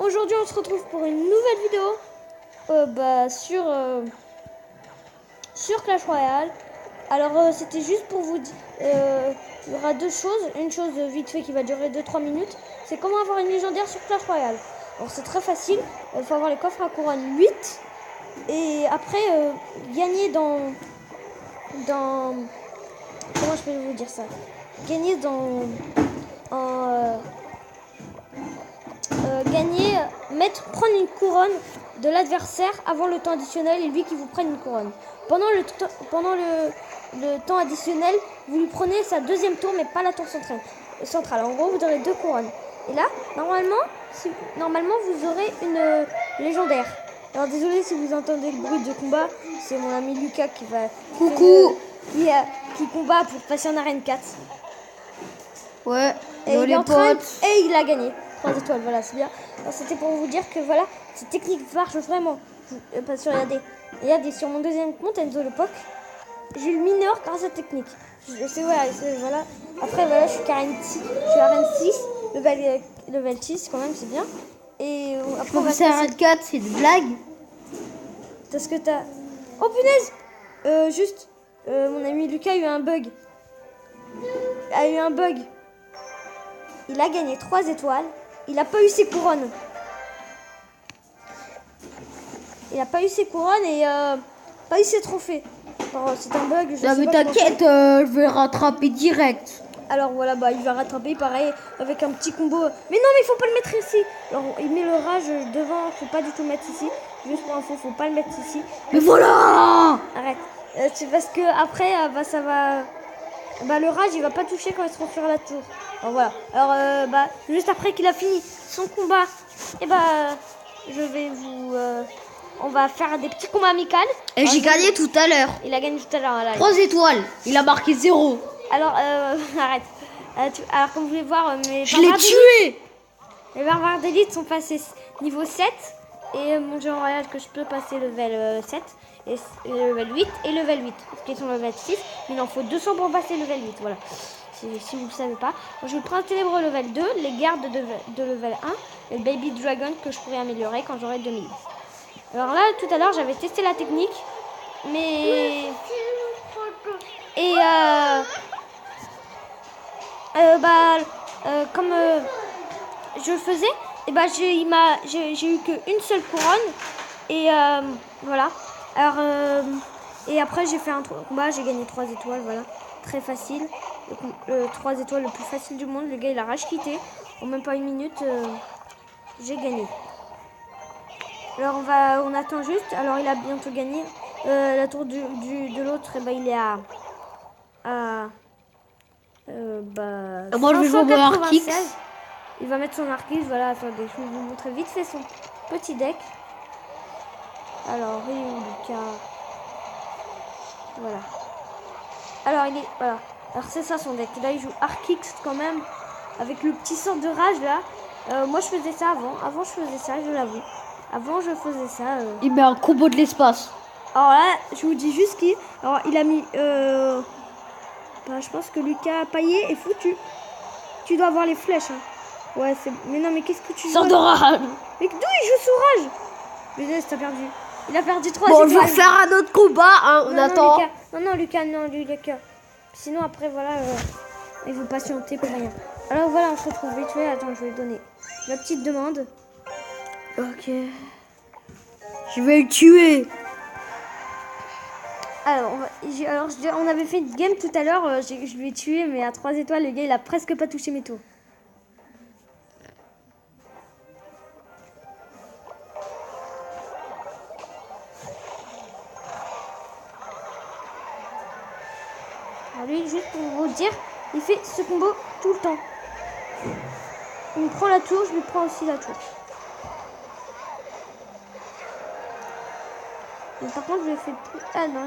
aujourd'hui on se retrouve pour une nouvelle vidéo sur Clash Royale. Alors c'était juste pour vous dire, il y aura deux choses. Une chose vite fait qui va durer 2-3 minutes, c'est comment avoir une légendaire sur Clash Royale. Alors c'est très facile, il faut avoir les coffres à couronne 8 et après gagner dans comment je peux vous dire ça, gagner gagner, prendre une couronne de l'adversaire avant le temps additionnel et lui qui vous prenne une couronne. Pendant le temps additionnel, vous lui prenez sa deuxième tour, mais pas la tour centrale. En gros, vous aurez 2 couronnes. Et là, normalement, vous aurez une légendaire. Alors désolé si vous entendez le bruit de combat, c'est mon ami Lucas qui va... Coucou qui combat pour passer en arène 4. Ouais, et il est en train et il a gagné. 3 étoiles, voilà, c'est bien. C'était pour vous dire que voilà, cette technique marche vraiment. Parce que regardez, sur mon deuxième compte, Enzo le POC, j'ai eu le mineur grâce à cette technique. Voilà. Après, voilà, je suis arène 6, level 6 quand même, c'est bien. Et après, on va passer à arène 4, c'est des blagues. Parce que t'as... Oh punaise mon ami Lucas a eu un bug. Il a gagné 3 étoiles. Il n'a pas eu ses couronnes. Et pas eu ses trophées. C'est un bug. Non mais t'inquiète, je vais le rattraper direct. Alors voilà, il va rattraper pareil avec un petit combo. Mais non, mais il faut pas le mettre ici. Alors il met le rage devant, faut pas du tout le mettre ici. Juste pour info, faut pas le mettre ici. Mais voilà. Arrête. C'est parce que après, ça va. Le rage, il va pas toucher quand ils seront sur la tour. Alors voilà. Alors juste après qu'il a fini son combat, je vais vous. On va faire des petits combats amicaux. Et j'ai gagné tout à l'heure. Il a gagné tout à l'heure. 3 étoiles. Il a marqué 0. Alors, arrête. Alors, comme vous pouvez voir, je l'ai tué. Les barbares d'élite sont passés niveau 7. Et mon jeu en royal que je peux passer level 7. Et level 8 et level 8. Parce qu'ils sont level 6. Il en faut 200 pour passer level 8. Voilà. Si vous ne le savez pas. Donc, je prends un ténébreux level 2. Les gardes de level 1. Et le baby dragon que je pourrais améliorer quand j'aurai 2000. Alors là, tout à l'heure, j'avais testé la technique. Mais... comme je faisais, j'ai eu qu'une seule couronne et voilà. Alors et après j'ai fait un combat, j'ai gagné 3 étoiles, voilà, très facile. Le 3 étoiles le plus facile du monde. Le gars il a rage quitté en même pas une minute, j'ai gagné. Alors on attend juste. Alors il a bientôt gagné la tour de l'autre. Il est à moi je vais jouer mon Arkix. Il va mettre son Arkix, voilà, attendez, je vais vous montrer vite fait son petit deck. Alors, il est où Lucas? Voilà. Alors voilà. Alors c'est ça son deck. Là il joue Arkix quand même. Avec le petit sort de rage là. Moi je faisais ça avant je faisais ça, je l'avoue. Avant je faisais ça. Il met un combo de l'espace. Alors là, je vous dis juste qu'il... Alors il a mis... je pense que Lucas Paillet est foutu. Tu dois avoir les flèches. Hein. Ouais, c'est... Mais non, mais qu'est-ce que tu Sors de rage. Mais d'où il joue sous rage? Mais t'as perdu. Il a perdu 3 étoiles. Bon, je vais faire un autre combat. Hein, on attend. Lucas. Non, Lucas. Sinon, après, voilà, il faut patienter pour rien. Alors voilà, on se retrouve vite fait. Attends, je vais lui donner la petite demande. Ok. Je vais le tuer. Alors, on avait fait une game tout à l'heure, je lui ai tué, mais à 3 étoiles, le gars, il a presque pas touché mes tours. Alors lui, juste pour vous dire, il fait ce combo tout le temps. Il me prend la tour, je lui prends aussi la tour. Mais par contre, je le fais plus... Ah non.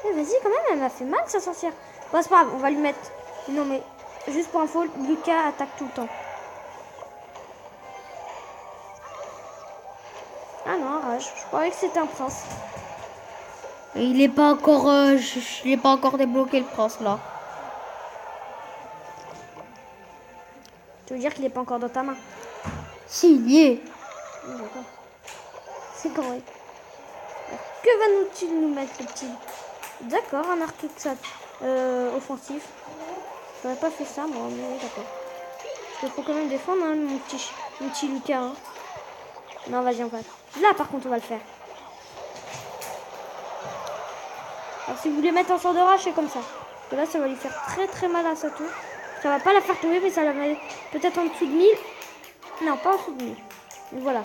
Mais vas-y, quand même, elle m'a fait mal, sa sorcière. Bon, c'est pas grave, on va lui mettre... Non, mais juste pour info, Lucas attaque tout le temps. Ah non, rage. Je croyais que c'était un prince. Il est pas encore... je l'ai pas encore débloqué, le prince, là. Tu veux dire qu'il n'est pas encore dans ta main? Si, il y est. D'accord. C'est correct. Que va-nous-t-il nous mettre, le petit? D'accord, un arc offensif. J'aurais pas fait ça, moi, mais d'accord. Il faut quand même défendre, hein, mon petit Lucas. Hein. Non, vas-y, on va. Là, par contre, on va le faire. Alors, si vous voulez mettre un sort de rage, c'est comme ça. Parce que là, ça va lui faire très très mal à sa tour. Ça va pas la faire tomber, mais ça la met peut-être en dessous de 1000. Non, pas en dessous de 1000. Donc voilà.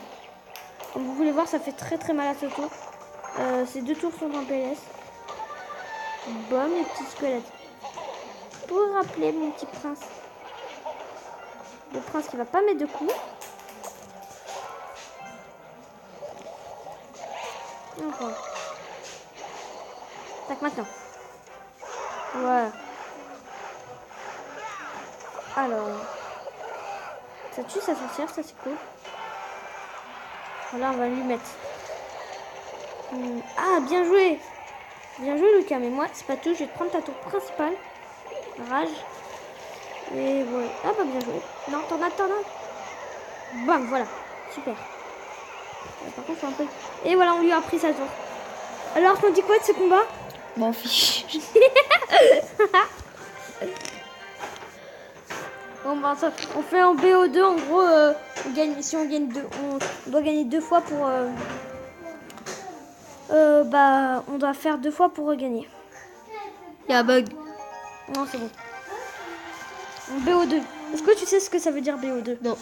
Comme vous voulez voir, ça fait très très mal à sa tour. Ces 2 tours sont en PLS. Bam, les petits squelettes. Pour rappeler mon petit prince. Le prince qui va pas mettre de coups. Encore. Tac, maintenant. Voilà. Alors. Ça tue sa sorcière, ça c'est cool. Voilà, on va lui mettre. Ah, bien joué. Bien joué, Lucas. Mais moi, c'est pas tout. Je vais te prendre ta tour principale. Rage. Et voilà. Ah, bah bien joué. Non, tornade. Bam, voilà. Super. Par contre, c'est un peu... Et voilà, on lui a pris sa tour. Alors, on dit quoi de ce combat? M'en fiche. Bon, bah, ça, on fait en BO2. En gros, on gagne, si on gagne 2, on doit gagner 2 fois pour... bah, on doit faire 2 fois pour regagner. Il y a un bug. Non, c'est bon. En BO2. Est-ce que tu sais ce que ça veut dire BO2? Non.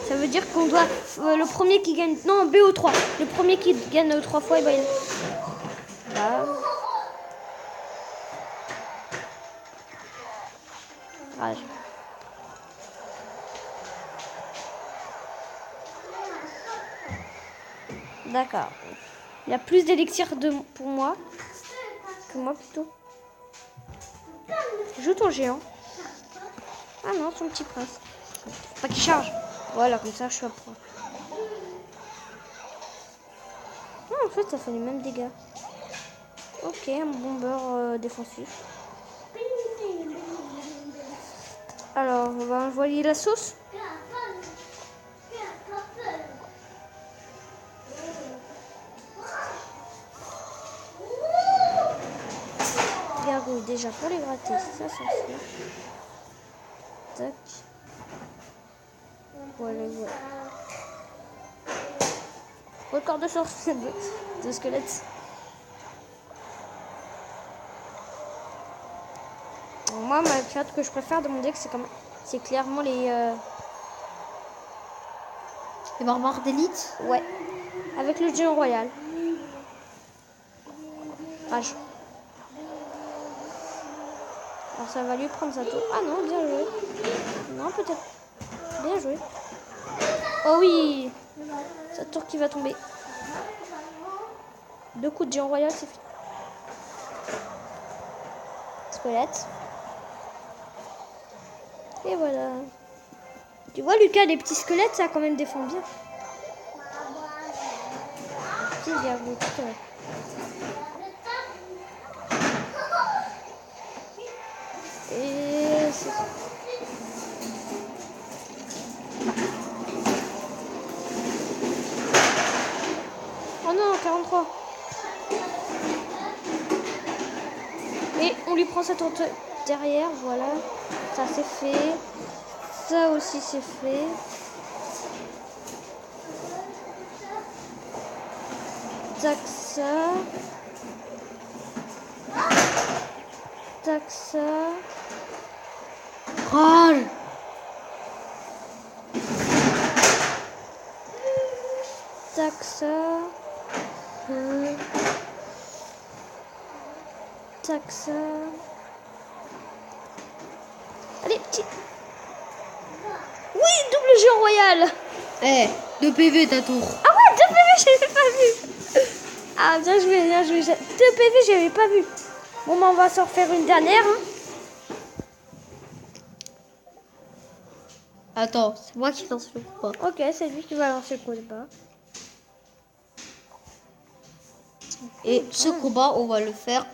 Ça veut dire qu'on doit... le premier qui gagne... Non, BO3. Le premier qui gagne 3 fois, et ben, Là. Rage. D'accord. Il y a plus d'élixir pour moi. Que moi, plutôt. Joue ton géant. Ah non, son petit prince. Faut pas qu'il charge. Voilà, comme ça, je suis à point. Ah, en fait, ça fait les mêmes dégâts. Ok, un bombeur défensif. Alors, on va envoyer la sauce. Gargouille, déjà, pour les gratter, ça, c'est sûr. Tac. Voilà. Record de chance de squelettes. Moi, ma pirate que je préfère de mon deck, c'est clairement les barbares d'élite. Ouais. Avec le géant royal. Rage. Alors ça va lui prendre sa tour. Ah non, bien joué. Non, peut-être. Bien joué. Oh oui. Sa tour qui va tomber. 2 coups de géant royal, c'est fini. Squelette. Et voilà. Tu vois, Lucas, les petits squelettes, ça quand même défend bien. Petit gargouille, putain. Et c'est ça. Oh non, 43. Et on lui prend sa tour derrière, voilà. Ça c'est fait. Ça aussi c'est fait. Tac ça. Tac ça. Rage. Tac ça. Tac ça. Allez, petit. Oui, double géant royal. Eh, 2 PV ta tour. Ah ouais, 2 PV, j'avais pas vu. Ah, bien joué, bien joué. 2 PV, j'avais pas vu. Bon, bah, on va s'en refaire une dernière. Hein. Attends, c'est moi qui lance le combat. Ok, c'est lui qui va lancer le combat. Et ce combat, on va le faire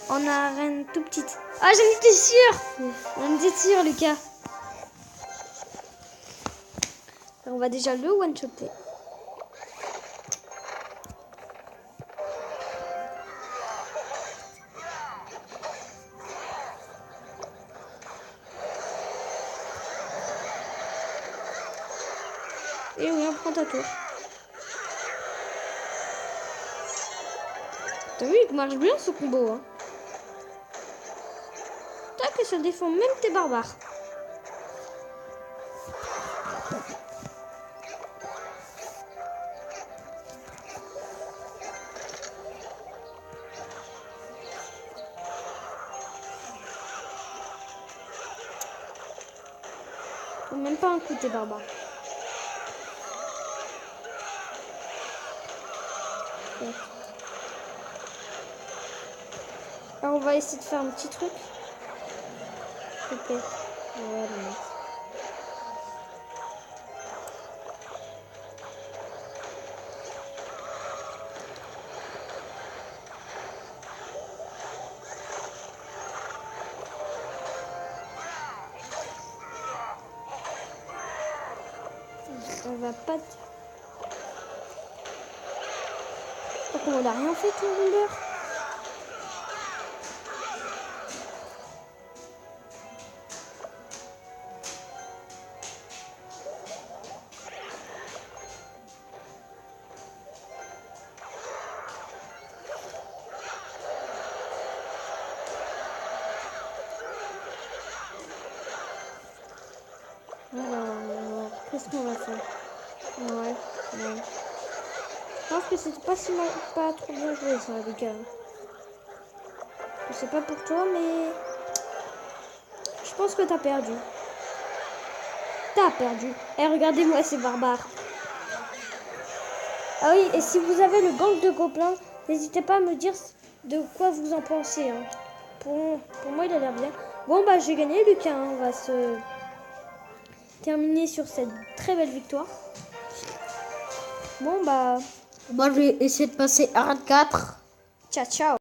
En arène tout petite. Ah, j'en étais sûre. J'en étais sûre, Lucas. Alors, on va déjà le one-shotter. Et oui, on prend ta tour. T'as vu, il marche bien ce combo. Hein. Tac, et ça défend même tes barbares. Même pas un coup tes barbares. Ouais. Alors on va essayer de faire un petit truc. Peut-être. Voilà. On va pas... Donc on n'a rien fait, ton Wonder. Alors, qu'est-ce qu'on va faire? Ouais. Je pense que c'était pas trop bien joué ça, les gars. Je sais pas pour toi, mais je pense que t'as perdu. T'as perdu. Eh, regardez-moi ces barbares. Ah oui, et si vous avez le gang de gobelins, n'hésitez pas à me dire de quoi vous en pensez. Hein. Pour moi, il a l'air bien. Bon, bah, j'ai gagné, Lucas. Hein. On va se terminer sur cette très belle victoire. Bon, bah... Moi, je vais essayer de passer à 4. Ciao, ciao.